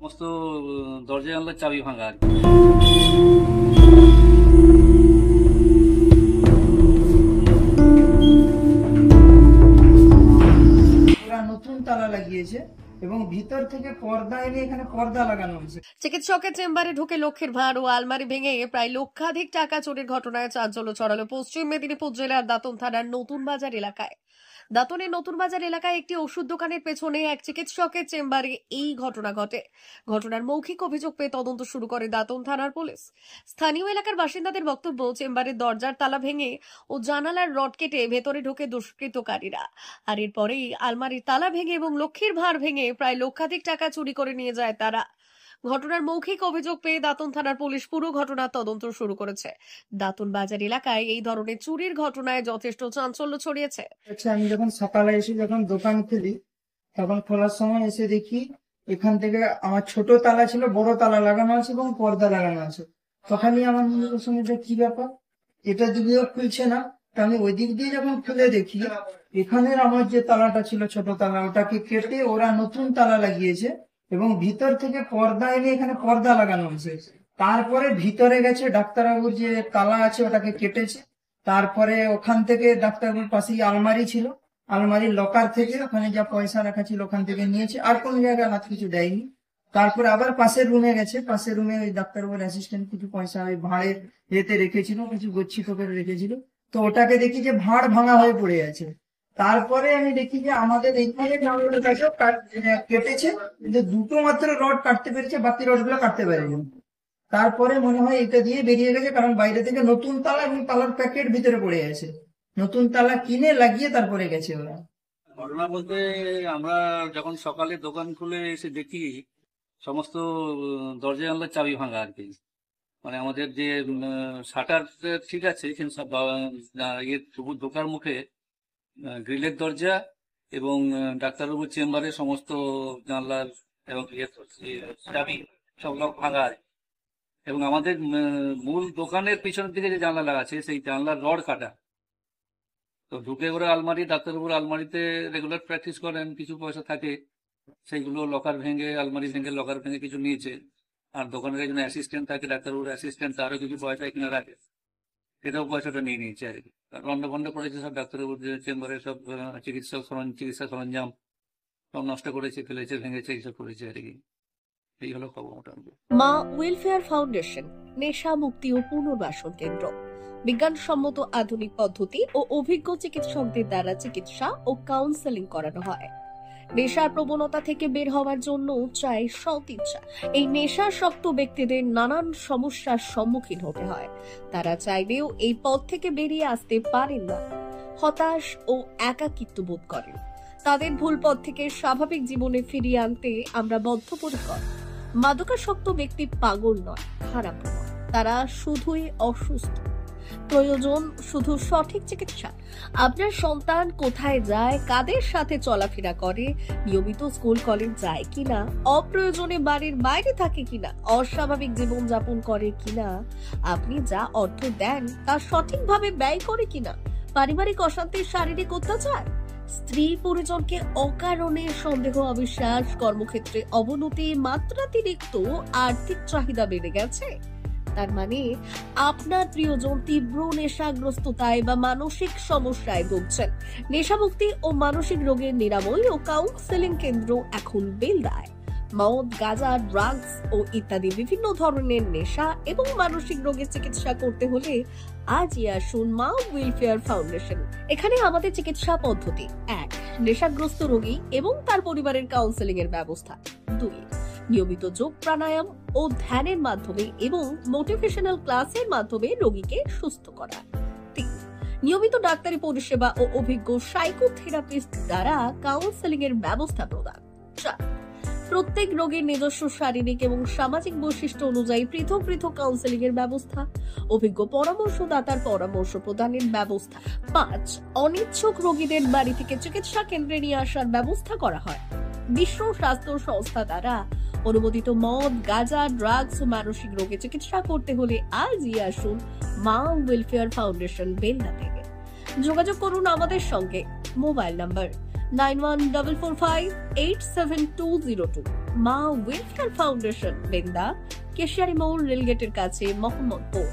সমস্ত দরজা জানলার চাবি ভাঙা আর কি। ওরা নতুন তালা লাগিয়েছে এবং ভিতর থেকে পর্দা এনে এখানে পর্দা লাগানো হয়েছে। চিকিৎসকের চেম্বারে ঢুকে লক্ষ্মীর ভাঁড় ও আলমারি ভেঙে প্রায় লক্ষাধিক টাকা চুরির ঘটনায় চাঞ্চল্য ছড়ালো পশ্চিম মেদিনীপুর জেলার দাঁতন থানার নতুন বাজার এলাকায়। দাঁতনের নতুন বাজার এলাকায় একটি ওষুধ দোকানের পেছনে এক চিকিৎসকের চেম্বারে এই ঘটনা ঘটে। ঘটনার মৌখিক অভিযোগ পেয়ে তদন্ত শুরু করে দাঁতন থানার পুলিশ। স্থানীয় এলাকার বাসিন্দাদের বক্তব্য, চেম্বারের দরজার তালা ভেঙে ও জানালার রড কেটে ভেতরে ঢোকে দুষ্কৃতকারীরা, আর এরপরেই আলমারির তালা ভেঙে এবং লক্ষ্মীর ভাঁড় ভেঙে প্রায় লক্ষাধিক টাকা চুরি করে নিয়ে যায় তারা। ঘটনার মৌখিক অভিযোগ পেয়ে দাঁতন থানার পুলিশ পুরো ঘটনার তদন্ত শুরু করেছে। দাঁতন বাজার এলাকায় এই ধরনের চুরির ঘটনায় যথেষ্ট চাঞ্চল্য ছড়িয়েছে। আমি যখন সকালে এসে যখন দোকান খুলি তখন খোলার সময় এসে দেখি এখান থেকে আমার ছোট তালা ছিল, বড় তালা লাগানো আছে এবং পর্দা লাগানো আছে। তখনই আমার মনের সঙ্গে যে কি ব্যাপার, এটা যদিও খুলছে না, তা আমি ওই দিক দিয়ে যখন খুলে দেখি এখানের আমার যে তালাটা ছিল ছোট তালা, ওটাকে কেটে ওরা নতুন তালা লাগিয়েছে এবং ভিতর থেকে পর্দা এনে এখানে পর্দা লাগানো হয়েছে। তারপরে ভিতরে গেছে ডাক্তারবাবুর যে তালা আছে ওটাকে কেটেছে। তারপরে ওখান থেকে ডাক্তারবাবুর পাশেই আলমারি ছিল, আলমারির লকার থেকে ওখানে যা পয়সা রাখা ছিল ওখান থেকে নিয়েছে, আর কোন জায়গায় হাত কিছু দেয়নি। তারপরে আবার পাশের রুমে গেছে, পাশের রুমে ওই ডাক্তারবাবুর অ্যাসিস্ট্যান্ট কিছু পয়সা ওই ভাঁড়ের ইয়েতে রেখেছিল, কিছু গচ্ছিত করে রেখেছিল। তো ওটাকে দেখি যে ভাঁড় ভাঙা হয়ে পড়ে আছে। তারপরে আমি দেখি যে আমাদের এইখানে কেটেছে, কিন্তু দুটো মাত্র রড কাটতে পেরেছে, বাকি রড গুলো কাটতে পারেনি। তারপরে মনে হয় এটা দিয়ে বেরিয়ে গেছে, কারণ বাইরে থেকে নতুন তালা এবং তালার প্যাকেট ভিতরে পড়ে আছে। নতুন তালা কিনে লাগিয়ে তারপরে গেছে ওরা। ঘটনা বলতে আমরা যখন সকালে দোকান খুলে এসে দেখি সমস্ত দরজা জানলার চাবি ভাঙা আর কি। মানে আমাদের যে শাটার ঠিক আছে, কিন্তু তবু দোকান মুখে গ্রিলের দরজা এবং ডাক্তারবাবুর চেম্বারে সমস্ত জানলার এবং চাবি সব লক ভাঙা আছে। এবং আমাদের মূল দোকানের পিছনের দিকে যে জানলা লাগা আছে সেই জানলার রড কাটা। তো ঢুকে ওরা আলমারি, ডাক্তারবাবুর আলমারিতে রেগুলার প্র্যাকটিস করেন, কিছু পয়সা থাকে, সেইগুলো লকার ভেঙে, আলমারি ভেঙে, লকার ভেঙে কিছু নিয়েছে। আর দোকানের একজন অ্যাসিস্ট্যান্ট থাকে, ডাক্তারবাবুর অ্যাসিস্ট্যান্ট, তারও কিছু পয়সা এখানে রাখে, সেটাও পয়সাটা নিয়ে নিয়েছে আর কি। রন্ড ভন্ড করেছে সব, ডাক্তারবাবুর চেম্বারে সব চিকিৎসা সরঞ্জাম সব নষ্ট করেছে, ফেলেছে, ভেঙেছে, এইসব করেছে আর কি। এই হলো খবর মোটামুটি। মা ওয়েলফেয়ার ফাউন্ডেশন নেশা মুক্তি ও পুনর্বাসন কেন্দ্র বিজ্ঞানসম্মত আধুনিক পদ্ধতি ও অভিজ্ঞ চিকিৎসকদের দ্বারা চিকিৎসা ও কাউন্সেলিং করানো হয়। নেশার প্রবণতা থেকে বের হওয়ার জন্য চাই সৎ ইচ্ছা। এই নেশাসক্ত ব্যক্তিদের নানান সমস্যার সম্মুখীন হতে হয়, তারা চাইলেও এই পথ থেকে বেরিয়ে আসতে পারেন না, হতাশ ও একাকিত্ব বোধ করেন। তাদের ভুল পথ থেকে স্বাভাবিক জীবনে ফিরিয়ে আনতে আমরা বদ্ধপরিকর। মাদকাসক্ত ব্যক্তি পাগল নয়, খারাপ নয়, তারা শুধুই অসুস্থ। প্রয়োজন শুধু সঠিক চিকিৎসা। আপনার সন্তান কোথায় যায়, কাদের সাথে চলাফেরা করে, নিয়মিত স্কুল কলেজ যায় কিনা, অপ্রয়োজনে বাড়ির বাইরে থাকে কিনা, অস্বাভাবিক জীবন যাপন করে কিনা, আপনি যা অর্থ দেন তা সঠিকভাবে ব্যয় করে কিনা, পারিবারিক অশান্তি, শারীরিক অত্যাচার, স্ত্রী পরিজনকে অকারণে সন্দেহ, অবিশ্বাস, কর্মক্ষেত্রে অবনতি, মাত্রাতিরিক্ত আর্থিক চাহিদা বেড়ে গেছে, তার মানে আপনার প্রিয়জন তীব্র নেশাগ্রস্ততায় বা মানসিক সমস্যায় ভুগছেন। নেশামুক্তি ও মানসিক রোগের নিরাময় ও কাউন্সেলিং কেন্দ্র এখন বেলদায়। মদ, গাঁজা, ড্রাগস ও ইত্যাদি বিভিন্ন ধরনের নেশা এবং মানসিক রোগের চিকিৎসা করতে হলে আজই আসুন মা ওয়েলফেয়ার ফাউন্ডেশন। এখানে আমাদের চিকিৎসা পদ্ধতি: 1. নেশাগ্রস্ত রোগী এবং তার পরিবারের কাউন্সেলিং এর ব্যবস্থা। 2. নিয়মিত যোগ, প্রাণায়াম ও ধ্যানের মাধ্যমে এবং মোটিভেশনাল ক্লাসের মাধ্যমে রোগীকে সুস্থ করা। 3. নিয়মিত ডাক্তারি পরিষেবা ও অভিজ্ঞ সাইকোথেরাপিস্ট দ্বারা কাউন্সেলিং এর ব্যবস্থা প্রদান। 4. প্রত্যেক রোগীর নিজস্ব শারীরিক এবং সামাজিক বৈশিষ্ট্য অনুযায়ী পৃথক পৃথক কাউন্সেলিং এর ব্যবস্থা, অভিজ্ঞ পরামর্শদাতার পরামর্শ প্রদানের ব্যবস্থা। 5. অনিচ্ছুক রোগীদের বাড়ি থেকে চিকিৎসা কেন্দ্রে নিয়ে আসার ব্যবস্থা করা হয়। বিশ্ব স্বাস্থ্য সংস্থা দ্বারা অনুমোদিত মদ, গাঁজা, ড্রাগস ও মানসিক রোগে চিকিৎসা করতে হলে আজই আসুন মা ওয়েলফেয়ার ফাউন্ডেশন বেলদা থেকে। যোগাযোগ করুন আমাদের সঙ্গে। Mobile number 9145472202। মা ওয়েলফেয়ার ফাউন্ডেশন, বেন্দা, কেশিয়ারি মোড়, রেলগেটের কাছে, মোহাম্মদপুর।